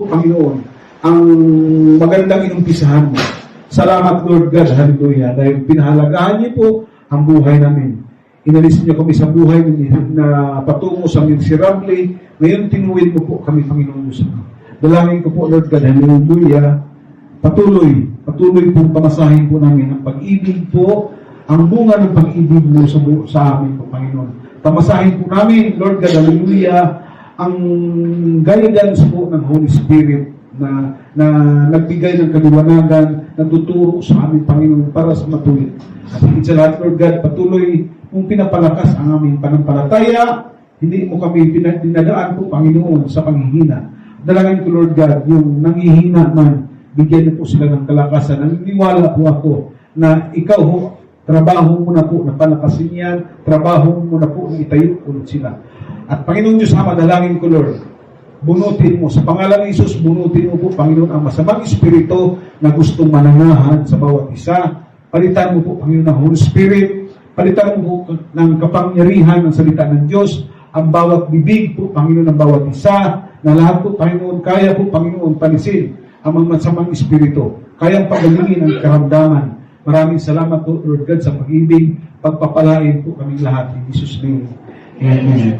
Panginoon, ang magandang inumpisahan mo. Salamat, Lord God, hallelujah, dahil pinahalagahan niyo po ang buhay namin. Inalis niyo kami sa buhay na patungo sa miserable. Ngayon, tinuwid mo po kami, Panginoon Diyos. Dalangin ko po, Lord God, hallelujah, patuloy pong pamasahin po namin ang pag-ibig po, ang bunga ng pag-ibig mo sa amin po, Panginoon. Pamasahin po namin, Lord God, hallelujah, ang guidance po ng Holy Spirit na nagbigay ng kaliwanagan, nagtuturo sa amin, Panginoon, para sa matuwid. At higit sa lahat, Lord God, patuloy mong pinapalakas ang aming panampalataya. Hindi mo kami dinadaan po, Panginoon, sa panghihina. Dalangin ko, Lord God, yung nanghihina man, bigyan niyo po sila ng kalakasan. Naniniwala po ako na ikaw ho, trabaho mo na po na palakasin yan, trabaho mo na po na itayo ulit sila. At Panginoon Diyos, dalangin ko, Lord, bunutin mo, sa pangalan ni Jesus, bunutin mo po, Panginoon, ang masamang espiritu na gustong mananahan sa bawat isa. Palitan mo po, Panginoon, ng Holy Spirit. Palitan mo po ng kapangyarihan ng salita ng Diyos, ang bawat bibig po, Panginoon, ng bawat isa, na lahat po, Panginoon, kaya po, Panginoon, palisin ang mga masamang espiritu. Kayang pagalingin ang karamdaman. Maraming salamat po, Lord God, sa pag-ibig, pagpapalain po kaming lahat. In Jesus' name. Amen.